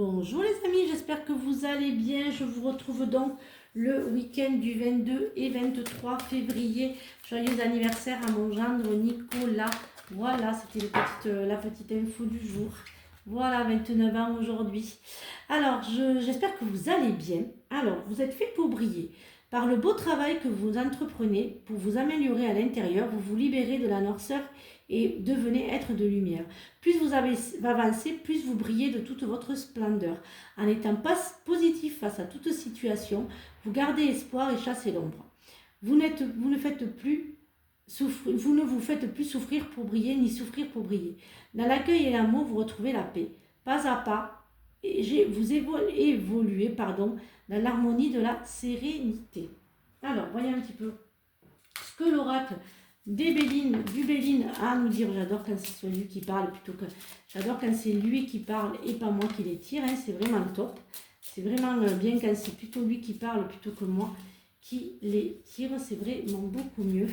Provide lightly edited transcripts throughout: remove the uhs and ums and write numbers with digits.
Bonjour les amis, j'espère que vous allez bien. Je vous retrouve donc le week-end du 22 et 23 février. Joyeux anniversaire à mon gendre Nicolas. Voilà, c'était la petite info du jour. Voilà, 29 ans aujourd'hui. Alors, j'espère que vous allez bien. Alors, vous êtes fait pour briller. Par le beau travail que vous entreprenez pour vous améliorer à l'intérieur, vous vous libérez de la noirceur et devenez être de lumière. Plus vous avancez, plus vous brillez de toute votre splendeur. En étant positif face à toute situation, vous gardez espoir et chassez l'ombre. Vous ne vous faites plus souffrir pour briller, ni souffrir pour briller. Dans l'accueil et l'amour, vous retrouvez la paix. Pas à pas, vous évoluez dans l'harmonie de la sérénité. Alors, voyons un petit peu ce que l'oracle du Béline a à nous dire. J'adore quand c'est lui qui parle plutôt que... J'adore quand c'est lui qui parle et pas moi qui les tire. Hein, c'est vraiment top. C'est vraiment bien quand c'est plutôt lui qui parle plutôt que moi qui les tire. C'est vraiment beaucoup mieux.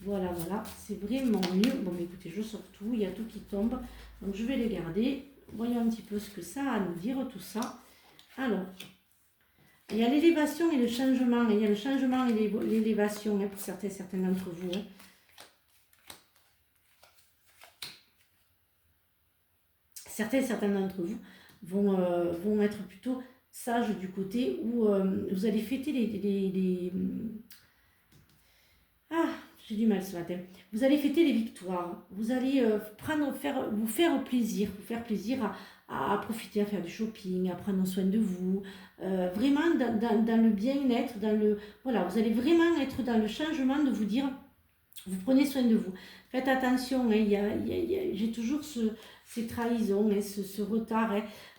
Voilà, c'est vraiment mieux. Bon, mais écoutez, je sors tout. Il y a tout qui tombe. Donc, je vais les garder. Voyons un petit peu ce que ça a à nous dire, tout ça. Alors, il y a l'élévation et le changement. Il y a le changement et l'élévation pour certains d'entre vous. Hein. Certains d'entre vous vont être plutôt sages du côté où vous allez fêter j'ai du mal ce matin. Vous allez fêter les victoires. Vous allez vous faire plaisir à profiter, à faire du shopping, à prendre soin de vous. Vraiment dans le bien-être, voilà, vous allez vraiment être dans le changement de vous dire, vous prenez soin de vous. Faites attention, hein, j'ai toujours ces trahisons, hein, ce retard.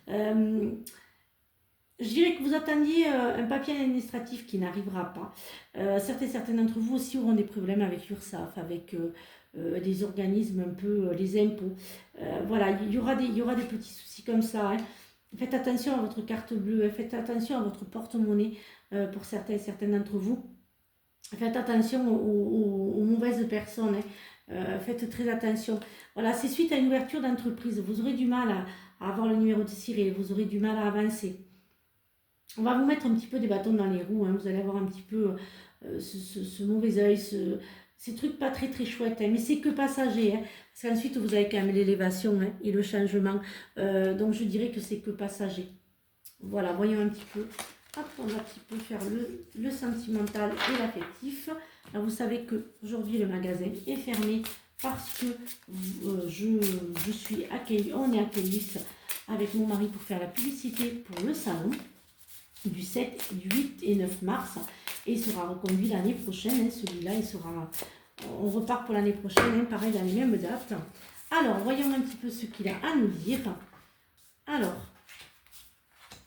Hein. Je dirais que vous attendiez un papier administratif qui n'arrivera pas. Certains d'entre vous aussi auront des problèmes avec l'URSSAF, avec des organismes un peu, les impôts. Voilà, il y aura des petits soucis comme ça. Hein. Faites attention à votre carte bleue, hein. Faites attention à votre porte-monnaie pour certains d'entre vous. Faites attention aux mauvaises personnes. Hein. Faites très attention. Voilà, c'est suite à une ouverture d'entreprise. Vous aurez du mal à avoir le numéro de ciré, vous aurez du mal à avancer. On va vous mettre un petit peu des bâtons dans les roues, hein. Vous allez avoir un petit peu ce mauvais oeil, ces trucs pas très chouettes, hein. Mais c'est que passager, hein, parce qu'ensuite vous avez quand même l'élévation, hein, et le changement, donc je dirais que c'est que passager. Voilà, voyons un petit peu. Hop, on va un petit peu faire le sentimental et l'affectif. Alors vous savez qu'aujourd'hui le magasin est fermé parce que on est accueillis avec mon mari pour faire la publicité pour le salon du 7, du 8 et 9 mars, et il sera reconduit l'année prochaine. Hein, celui-là, on repart pour l'année prochaine, hein, pareil, dans les mêmes dates. Alors, voyons un petit peu ce qu'il a à nous dire. Alors,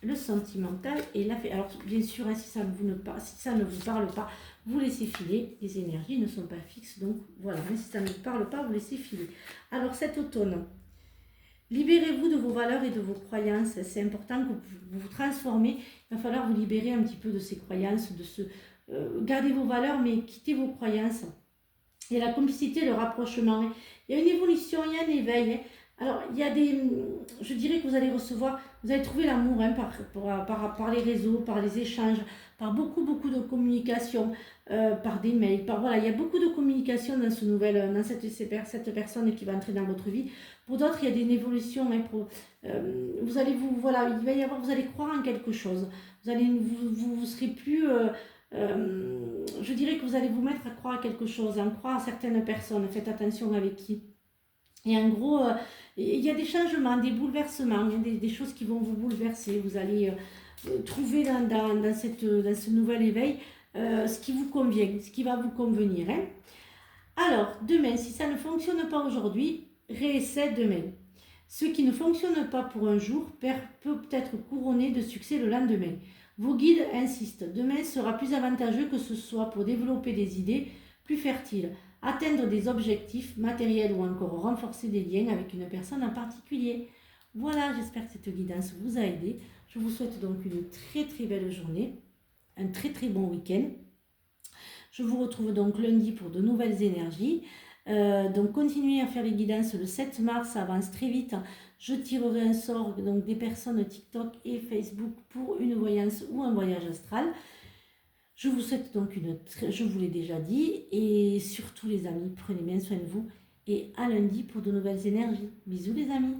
le sentimental et l'affect. Alors, bien sûr, hein, si ça ne vous parle pas, vous laissez filer. Les énergies ne sont pas fixes, donc voilà, hein, si ça ne vous parle pas, vous laissez filer. Alors, cet automne, libérez-vous de vos valeurs et de vos croyances. C'est important que vous vous transformez. Il va falloir vous libérer un petit peu de ces croyances, gardez vos valeurs, mais quittez vos croyances. Il y a la complicité, le rapprochement. Il y a une évolution, il y a un éveil. Alors, je dirais que vous allez trouver l'amour, hein, par les réseaux, par les échanges, par beaucoup de communication, par des mails. Voilà, il y a beaucoup de communication dans cette personne qui va entrer dans votre vie. Pour d'autres, il y a une évolution. Hein, vous allez croire en quelque chose. Vous serez plus... je dirais que vous allez vous mettre à croire à quelque chose, à croire à certaines personnes. Faites attention avec qui. Et en gros, il y a des changements, des bouleversements, il y a des choses qui vont vous bouleverser. Vous allez trouver dans ce nouvel éveil ce qui vous convient, ce qui va vous convenir. Hein. Alors, demain, si ça ne fonctionne pas aujourd'hui, réessaie demain. Ce qui ne fonctionne pas pour un jour peut être couronné de succès le lendemain. Vos guides insistent. Demain sera plus avantageux, que ce soit pour développer des idées plus fertiles, atteindre des objectifs matériels ou encore renforcer des liens avec une personne en particulier. Voilà, j'espère que cette guidance vous a aidé. Je vous souhaite donc une très belle journée, un très bon week-end. Je vous retrouve donc lundi pour de nouvelles énergies. Donc continuez à faire les guidances le 7 mars, ça avance très vite. Je tirerai un sort donc des personnes TikTok et Facebook pour une voyance ou un voyage astral. Je vous souhaite donc je vous l'ai déjà dit, et surtout les amis, prenez bien soin de vous et à lundi pour de nouvelles énergies. Bisous les amis.